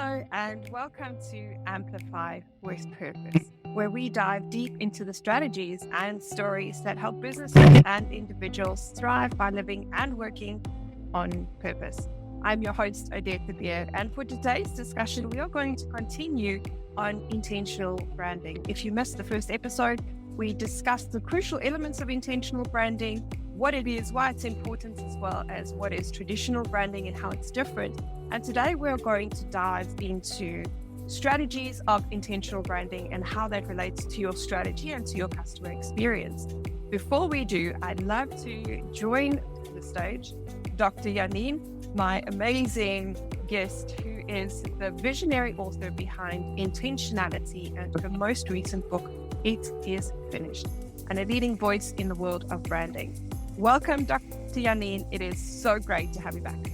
Hello, and welcome to Amplify with Purpose, where we dive deep into the strategies and stories that help businesses and individuals thrive by living and working on purpose. I'm your host, Odette, and for today's discussion, we are going to continue on intentional branding. If you missed the first episode, we discussed the crucial elements of intentional branding, what it is, why it's important, as well as what is traditional branding and how it's different. And today we're going to dive into strategies of intentional branding and how that relates to your strategy and to your customer experience. Before we do, I'd love to join the stage Dr. Janine, my amazing guest, who is the visionary author behind Intentionality and her most recent book, It Is Finished, and a leading voice in the world of branding. Welcome, Dr. Janine. It is so great to have you back.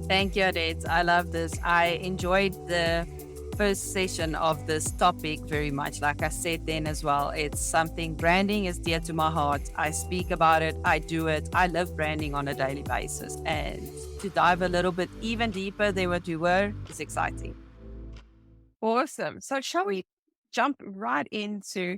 Thank you, Odette. I love this. I enjoyed the first session of this topic very much. Like I said then as well, it's something, branding is dear to my heart. I speak about it. I do it. I live branding on a daily basis. And to dive a little bit even deeper than what we were is exciting. Awesome. So shall we jump right into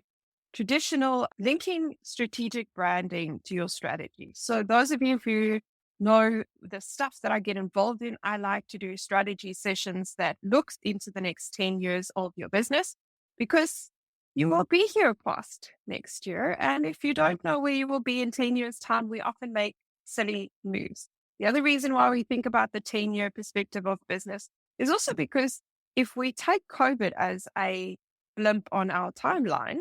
traditional linking strategic branding to your strategy? So those of you who know the stuff that I get involved in, I like to do strategy sessions that looks into the next 10 years of your business, because you will be here past next year. And if you don't know where you will be in 10 years' time, we often make silly moves. The other reason why we think about the 10-year perspective of business is also because if we take COVID as a blimp on our timeline,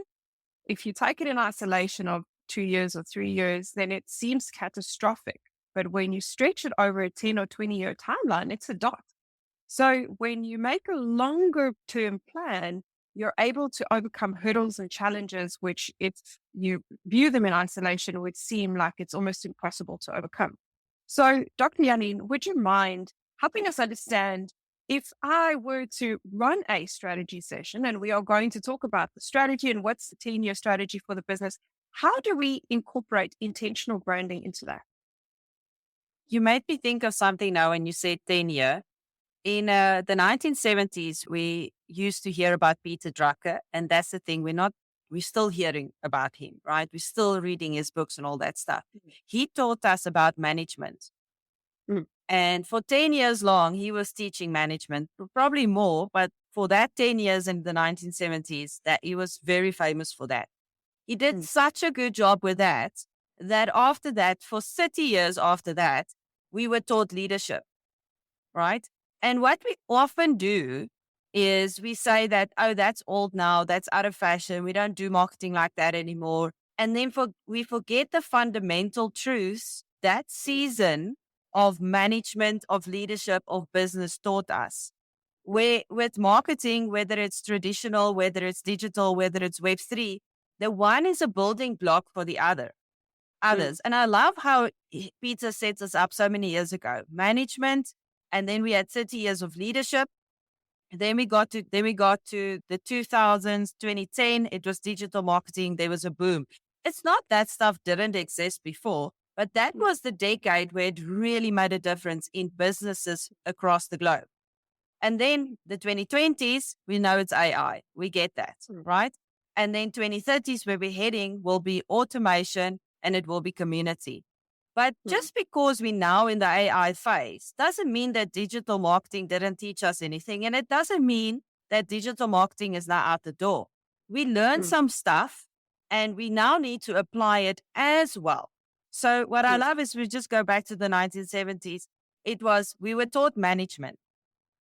if you take it in isolation of 2 years or 3 years, then it seems catastrophic. But when you stretch it over a 10 or 20-year timeline, it's a dot. So when you make a longer term plan, you're able to overcome hurdles and challenges, which if you view them in isolation, would seem like it's almost impossible to overcome. So Dr. Janine, would you mind helping us understand, if I were to run a strategy session, and we are going to talk about the strategy and what's the 10-year strategy for the business, how do we incorporate intentional branding into that? You made me think of something now when you said 10-year. In the 1970s, we used to hear about Peter Drucker, and that's the thing. We're still hearing about him, right? We're still reading his books and all that stuff. He taught us about management. And for 10 years long, he was teaching management, probably more, but for that 10 years in the 1970s, that he was very famous for that. He did such a good job with that after that, for 30 years after that, we were taught leadership, right? And what we often do is we say that, oh, that's old now, that's out of fashion, we don't do marketing like that anymore. And then we forget the fundamental truths that season of management, of leadership, of business taught us. Where with marketing, whether it's traditional, whether it's digital, whether it's Web3, the one is a building block for the others. And I love how Peter sets us up so many years ago. Management, and then we had 30 years of leadership. Then we got to the 2000s, 2010, it was digital marketing. There was a boom. It's not that stuff didn't exist before, but that was the decade where it really made a difference in businesses across the globe. And then the 2020s, we know it's AI. We get that, right? And then 2030s, where we're heading, will be automation, and it will be community. But just because we're now in the AI phase doesn't mean that digital marketing didn't teach us anything. And it doesn't mean that digital marketing is now out the door. We learned some stuff, and we now need to apply it as well. So what I love is we just go back to the 1970s. We were taught management.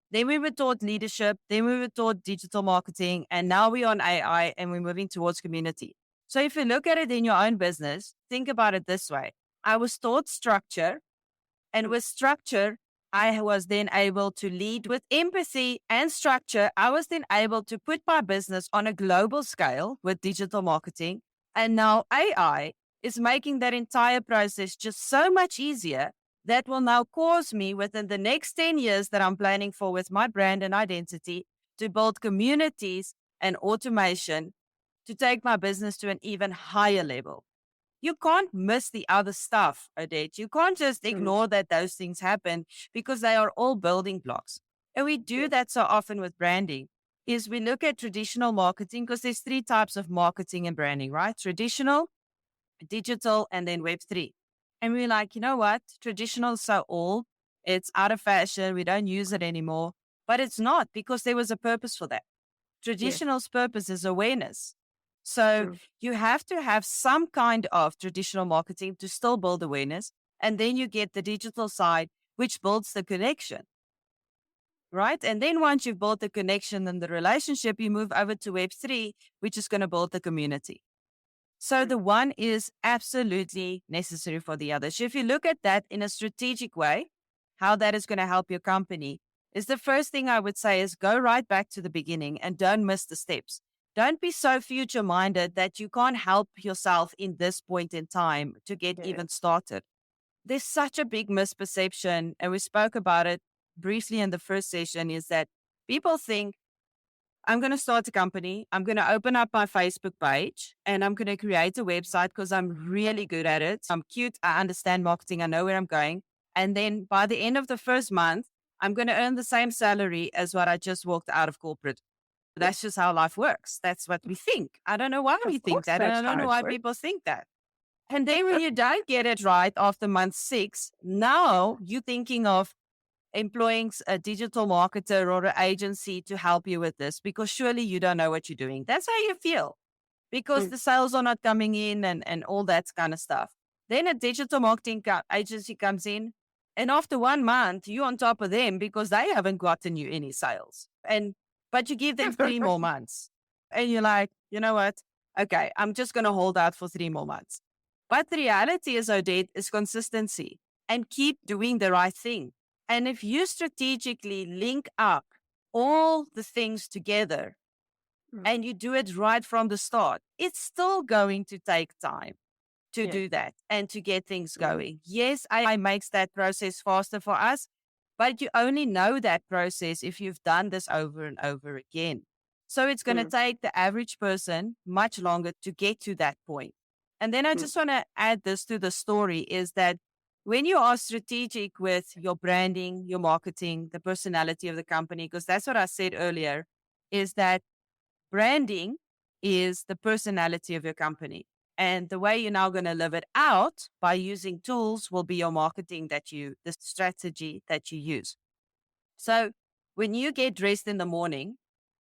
Then we were taught leadership. Then we were taught digital marketing. And now we're on AI, and we're moving towards community. So if you look at it in your own business, think about it this way. I was taught structure, and with structure, I was then able to lead with empathy and structure. I was then able to put my business on a global scale with digital marketing. And now AI is making that entire process just so much easier. That will now cause me, within the next 10 years that I'm planning for with my brand and identity, to build communities and automation to take my business to an even higher level. You can't miss the other stuff, Odette. You can't just ignore that those things happen, because they are all building blocks. And we do Yes. that so often with branding is we look at traditional marketing because there's three types of marketing and branding, right? Traditional, digital, and then Web3. And we're like, you know what? Traditional is so old. It's out of fashion. We don't use it anymore. But it's not because there was a purpose for that. Yes. Traditional's purpose is awareness. So True. you have to have some kind of traditional marketing to still build awareness. And then you get the digital side, which builds the connection, right? And then once you've built the connection and the relationship, you move over to Web3, which is going to build the community. So True. the one is absolutely necessary for the other. So if you look at that in a strategic way, how that is going to help your company is the first thing I would say is go right back to the beginning and don't miss the steps. Don't be so future minded that you can't help yourself in this point in time to get Yes. even started. There's such a big misperception, and we spoke about it briefly in the first session, is that people think I'm going to start a company. I'm going to open up my Facebook page and I'm going to create a website because I'm really good at it. I'm cute. I understand marketing. I know where I'm going. And then by the end of the first month, I'm going to earn the same salary as what I just walked out of corporate. That's just how life works. That's what we think. I don't know why we Of think course, that. And I that's don't how know it why works. people think that. And then when you don't get it right after month 6, now you're thinking of employing a digital marketer or an agency to help you with this because surely you don't know what you're doing. That's how you feel because Mm. the sales are not coming in and all that kind of stuff. Then a digital marketing agency comes in, and after 1 month, you're on top of them because they haven't gotten you any sales. But you give them 3 more months, and you're like, you know what? Okay, I'm just going to hold out for 3 more months. But the reality is, Odette, is consistency and keep doing the right thing. And if you strategically link up all the things together Mm. and you do it right from the start, it's still going to take time to Yes. do that and to get things Mm. going. Yes, AI makes that process faster for us, but you only know that process if you've done this over and over again. So it's going to Mm. take the average person much longer to get to that point. And then I Mm. just want to add this to the story is that when you are strategic with your branding, your marketing, the personality of the company, because that's what I said earlier, is that branding is the personality of your company. And the way you're now going to live it out by using tools will be your marketing the strategy that you use. So when you get dressed in the morning,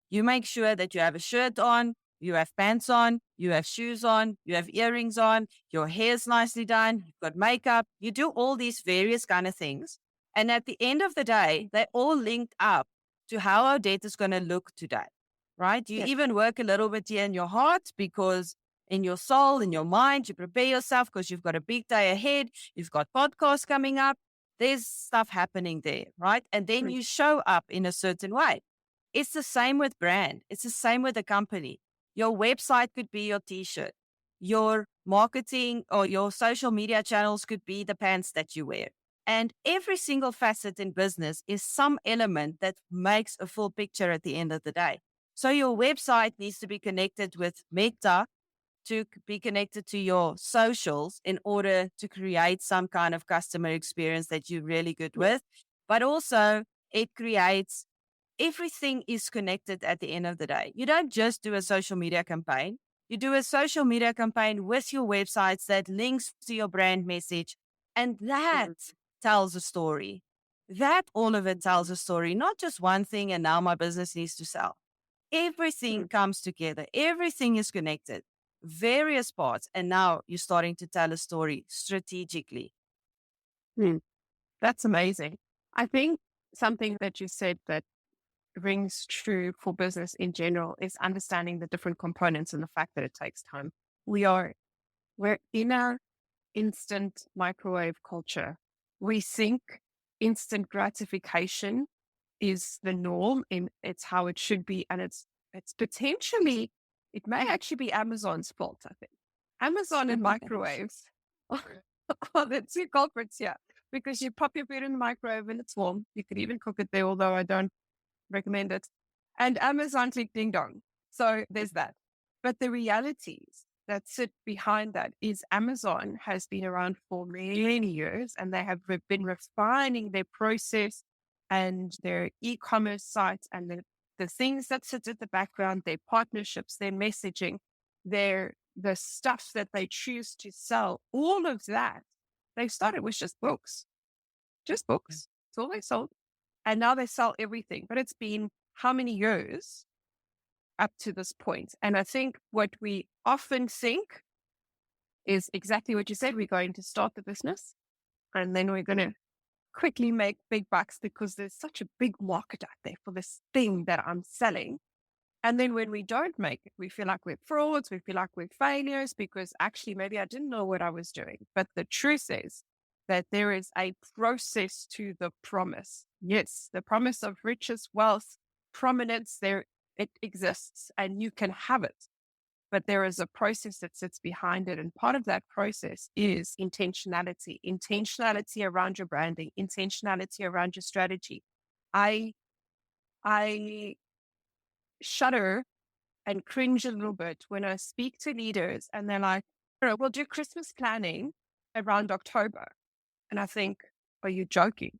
you make sure that you have a shirt on, you have pants on, you have shoes on, you have earrings on, your hair's nicely done, you've got makeup, you do all these various kind of things. And at the end of the day, they all linked up to how our data is going to look today, right? You Yes. even work a little bit here in your heart because in your soul, in your mind, you prepare yourself because you've got a big day ahead, you've got podcasts coming up, there's stuff happening there, right? And then Mm. you show up in a certain way. It's the same with brand. It's the same with the company. Your website could be your t-shirt. Your marketing or your social media channels could be the pants that you wear. And every single facet in business is some element that makes a full picture at the end of the day. So your website needs to be connected with Meta to be connected to your socials in order to create some kind of customer experience that you're really good Yes. with. But also, it creates everything is connected at the end of the day. You don't just do a social media campaign. You do a social media campaign with your websites that links to your brand message. And that Mm. tells a story. That all of it tells a story, not just one thing. And now my business needs to sell. Everything Mm. comes together. Everything is connected, various parts. And now you're starting to tell a story strategically. Mm. That's amazing. I think something that you said that rings true for business in general is understanding the different components and the fact that it takes time. We're in our instant microwave culture. We think instant gratification is the norm and it's how it should be. And it's potentially, it may actually be Amazon's fault, I think. Amazon and microwaves are the two culprits here because you pop your food in the microwave and it's warm. You could even cook it there, although I don't recommend it. And Amazon click ding dong. So there's that. But the realities that sit behind that is Amazon has been around for many years and they have been refining their process and their e-commerce sites and the things that sit at the background, their partnerships, their messaging, the stuff that they choose to sell, all of that, they started with just books. Just books. It's all they sold. And now they sell everything. But it's been how many years up to this point? And I think what we often think is exactly what you said. We're going to start the business and then we're going to quickly make big bucks because there's such a big market out there for this thing that I'm selling. And then when we don't make it, we feel like we're frauds, we feel like we're failures because actually maybe I didn't know what I was doing. But the truth is that there is a process to the promise. Yes, the promise of riches, wealth, prominence, it exists and you can have it. But there is a process that sits behind it. And part of that process is intentionality around your branding, intentionality around your strategy. I shudder and cringe a little bit when I speak to leaders and they're like, we'll do Christmas planning around October. And I think, are you joking?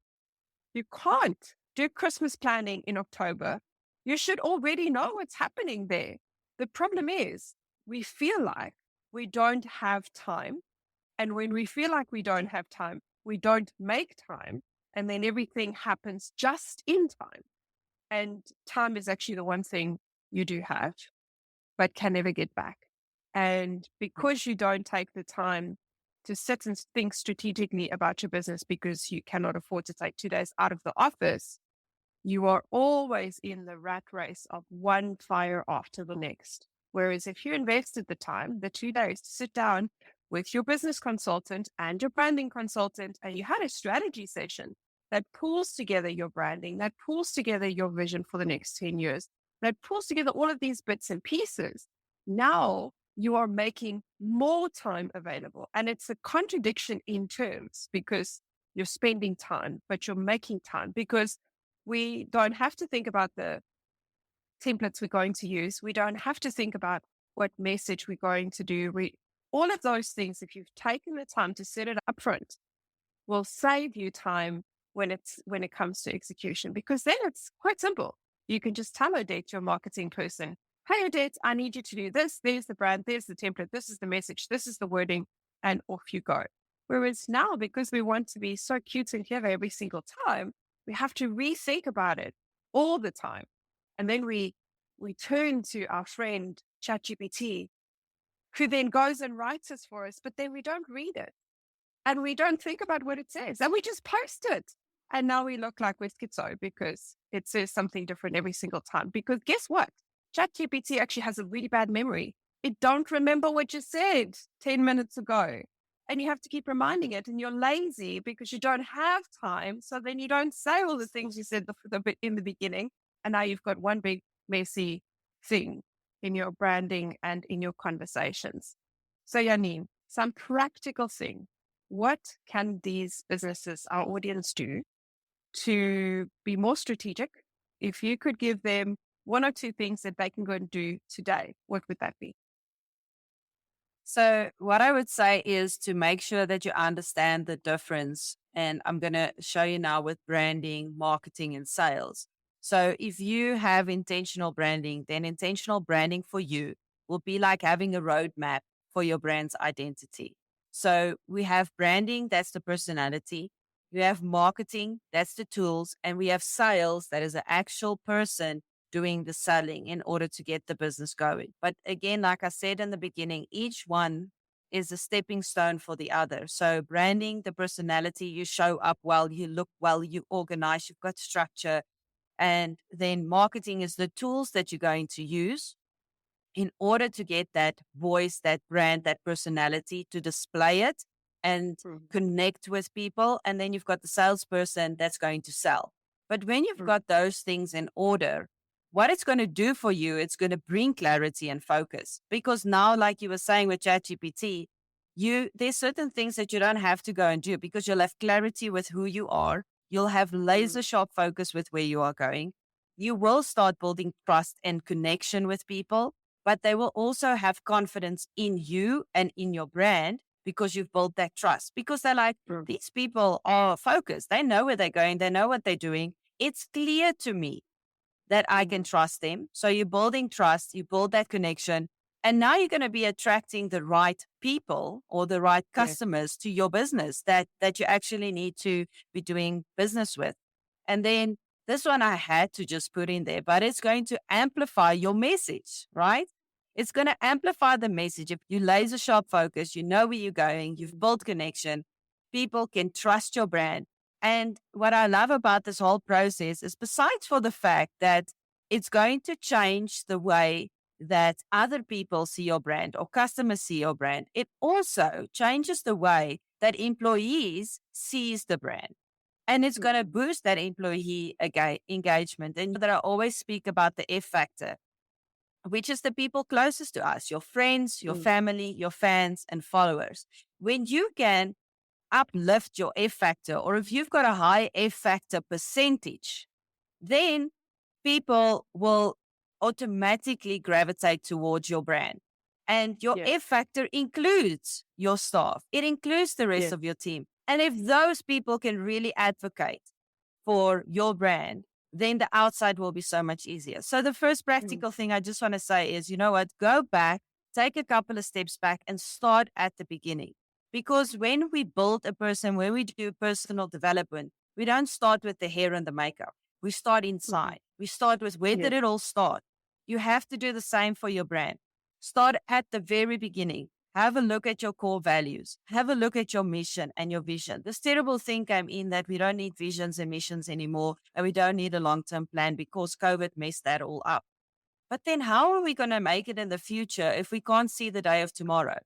You can't do Christmas planning in October. You should already know what's happening there. The problem is we feel like we don't have time. And when we feel like we don't have time, we don't make time. And then everything happens just in time. And time is actually the one thing you do have, but can never get back. And because you don't take the time to sit and think strategically about your business because you cannot afford to take 2 days out of the office, you are always in the rat race of one fire after the next. Whereas if you invested the time, the 2 days to sit down with your business consultant and your branding consultant, and you had a strategy session that pulls together your branding, that pulls together your vision for the next 10 years, that pulls together all of these bits and pieces, now you are making more time available. And it's a contradiction in terms because you're spending time, but you're making time because we don't have to think about the templates we're going to use. We don't have to think about what message we're going to do. All of those things, if you've taken the time to set it up front, will save you time when it comes to execution, because then it's quite simple. You can just tell Odette, your marketing person, hey, Odette, I need you to do this. There's the brand. There's the template. This is the message. This is the wording. And off you go. Whereas now, because we want to be so cute and clever every single time, we have to rethink about it all the time. And then we turn to our friend ChatGPT, who then goes and writes this for us, but then we don't read it. And we don't think about what it says. And we just post it. And now we look like we're schizo because it says something different every single time. Because guess what? ChatGPT actually has a really bad memory. It don't remember what you said 10 minutes ago. And you have to keep reminding it. And you're lazy because you don't have time. So then you don't say all the things you said in the beginning. And now you've got one big messy thing in your branding and in your conversations. So Janine, some practical thing. What can these businesses, our audience, do to be more strategic? If you could give them one or two things that they can go and do today, what would that be? So what I would say is to make sure that you understand the difference. And I'm going to show you now with branding, marketing, and sales. So if you have intentional branding, then intentional branding for you will be like having a roadmap for your brand's identity. So we have branding, that's the personality. We have marketing, that's the tools. And we have sales, that is an actual person doing the selling in order to get the business going. But again, like I said in the beginning, each one is a stepping stone for the other. So branding, the personality, you show up well, you look well, you organize, you've got structure. And then marketing is the tools that you're going to use in order to get that voice, that brand, that personality, to display it and connect with people. And then you've got the salesperson that's going to sell. But when you've got those things in order, what it's going to do for you, it's going to bring clarity and focus. Because now, like you were saying with ChatGPT, there's certain things that you don't have to go and do because you'll have clarity with who you are. You'll have laser sharp focus with where you are going. You will start building trust and connection with people, but they will also have confidence in you and in your brand because you've built that trust. Because they're like, these people are focused. They know where they're going. They know what they're doing. it's clear to me that I can trust them. So you're building trust, you build that connection, and now you're going to be attracting the right people or the right Yes. customers to your business that you actually need to be doing business with. And then this one I had to just put in there, but it's going to amplify your message, right? It's going to amplify the message. If you laser sharp focus, you know where you're going, you've built connection, people can trust your brand. And what I love about this whole process is, besides for the fact that it's going to change the way that other people see your brand or customers see your brand, it also changes the way that employees sees the brand. And it's going to boost that employee engagement. And that I always speak about the F factor, which is the people closest to us, your friends, your family, your fans, and followers. When you can uplift your F factor, or if you've got a high F factor percentage, then people will automatically gravitate towards your brand. And your Yes. F factor includes your staff, it includes the rest Yes. of your team. And if those people can really advocate for your brand, then the outside will be so much easier. So the first practical thing I just want to say is, you know what, go back, take a couple of steps back and start at the beginning. Because when we build a person, when we do personal development, we don't start with the hair and the makeup. We start inside. We start with, where did Yes. it all start? You have to do the same for your brand. Start at the very beginning. Have a look at your core values. Have a look at your mission and your vision. This terrible thing came in that we don't need visions and missions anymore, and we don't need a long-term plan because COVID messed that all up. But then how are we going to make it in the future if we can't see the day of tomorrow?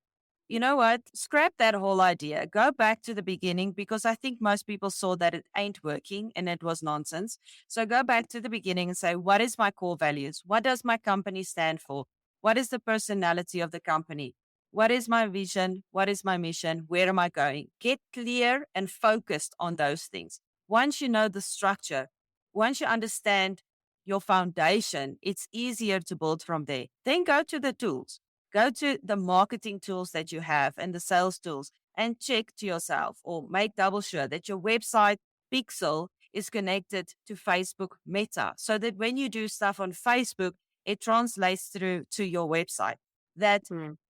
You know what? Scrap that whole idea. Go back to the beginning, because I think most people saw that it ain't working and it was nonsense. So go back to the beginning and say, what is my core values? What does my company stand for? What is the personality of the company? What is my vision? What is my mission? Where am I going? Get clear and focused on those things. Once you know the structure, once you understand your foundation, it's easier to build from there. Then go to the tools. Go to the marketing tools that you have and the sales tools, and check to yourself, or make double sure that your website pixel is connected to Facebook Meta, so that when you do stuff on Facebook, it translates through to your website. That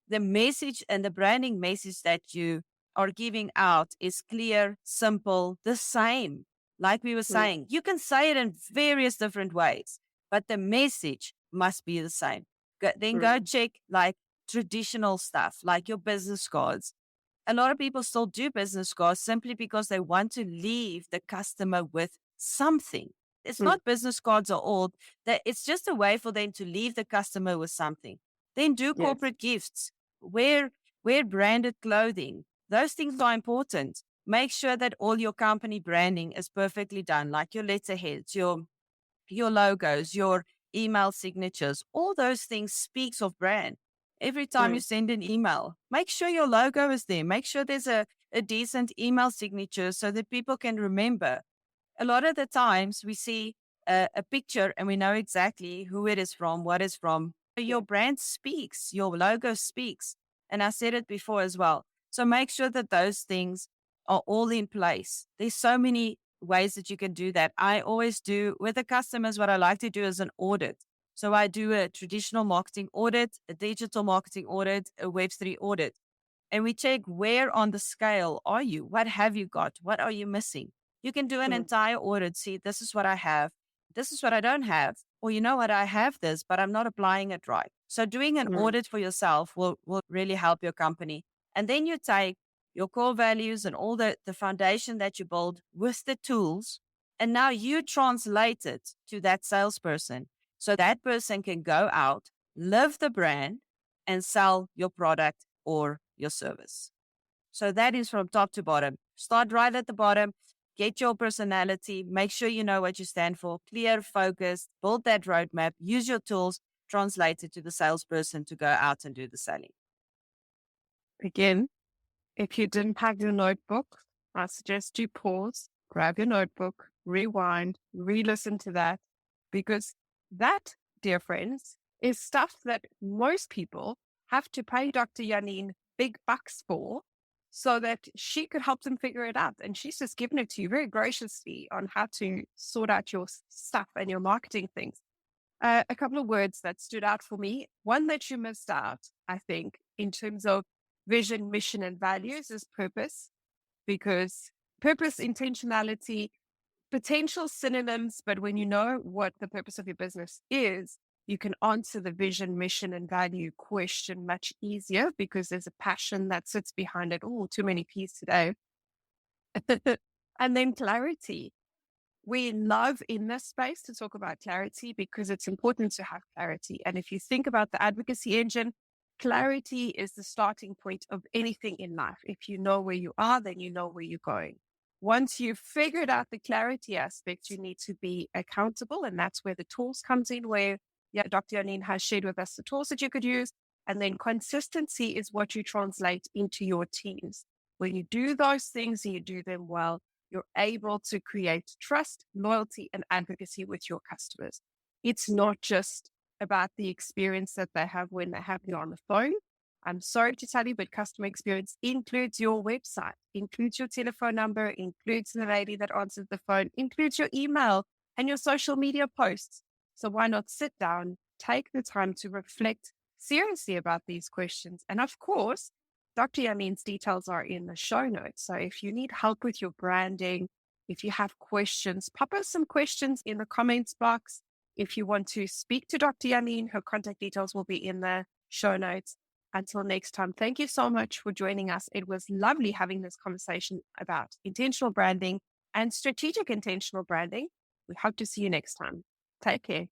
the message and the branding message that you are giving out is clear, simple, the same. Like we were saying, you can say it in various different ways, but the message must be the same. Then go check like traditional stuff, like your business cards. A lot of people still do business cards simply because they want to leave the customer with something. It's not business cards are old, that it's just a way for them to leave the customer with something. Then do Yes. corporate gifts, wear branded clothing. Those things are important. Make sure that all your company branding is perfectly done, like your letterheads, your logos, your email signatures. All those things speaks of brand. Every time you send an email, make sure your logo is there. Make sure there's a decent email signature so that people can remember. A lot of the times we see a picture and we know exactly who it is from, what it's from. Your brand speaks, your logo speaks. And I said it before as well. So make sure that those things are all in place. There's so many ways that you can do that. I always do with the customers, what I like to do is an audit. So I do a traditional marketing audit, a digital marketing audit, a Web3 audit. And we check, where on the scale are you? What have you got? What are you missing? You can do an entire audit. See, this is what I have. This is what I don't have. Or you know what, I have this, but I'm not applying it right. So doing an audit for yourself will really help your company. And then you take your core values and all the foundation that you build with the tools. And now you translate it to that salesperson. So that person can go out, live the brand, and sell your product or your service. So that is from top to bottom. Start right at the bottom, get your personality, make sure you know what you stand for, clear, focused, build that roadmap, use your tools, translate it to the salesperson to go out and do the selling. Again, if you didn't have your notebook, I suggest you pause, grab your notebook, rewind, re-listen to that, because that, dear friends, is stuff that most people have to pay Dr. Janine big bucks for so that she could help them figure it out. And she's just given it to you very graciously on how to sort out your stuff and your marketing things. A couple of words that stood out for me. One that you missed out, I think, in terms of vision, mission, and values is purpose, because purpose, intentionality, potential synonyms, but when you know what the purpose of your business is, you can answer the vision, mission, and value question much easier because there's a passion that sits behind it. Oh, too many P's today. And then clarity. We love in this space to talk about clarity because it's important to have clarity. And if you think about the advocacy engine, clarity is the starting point of anything in life. If you know where you are, then you know where you're going. Once you've figured out the clarity aspect, you need to be accountable. And that's where the tools comes in, where Dr. Janine has shared with us the tools that you could use. And then consistency is what you translate into your teams. When you do those things and you do them well, you're able to create trust, loyalty, and advocacy with your customers. It's not just about the experience that they have when they have you on the phone. I'm sorry to tell you, but customer experience includes your website, includes your telephone number, includes the lady that answers the phone, includes your email and your social media posts. So why not sit down, take the time to reflect seriously about these questions? And of course, Dr. Yanine's details are in the show notes. So if you need help with your branding, if you have questions, pop us some questions in the comments box. If you want to speak to Dr. Janine, her contact details will be in the show notes. Until next time, thank you so much for joining us. It was lovely having this conversation about intentional branding and strategic intentional branding. We hope to see you next time. Take care.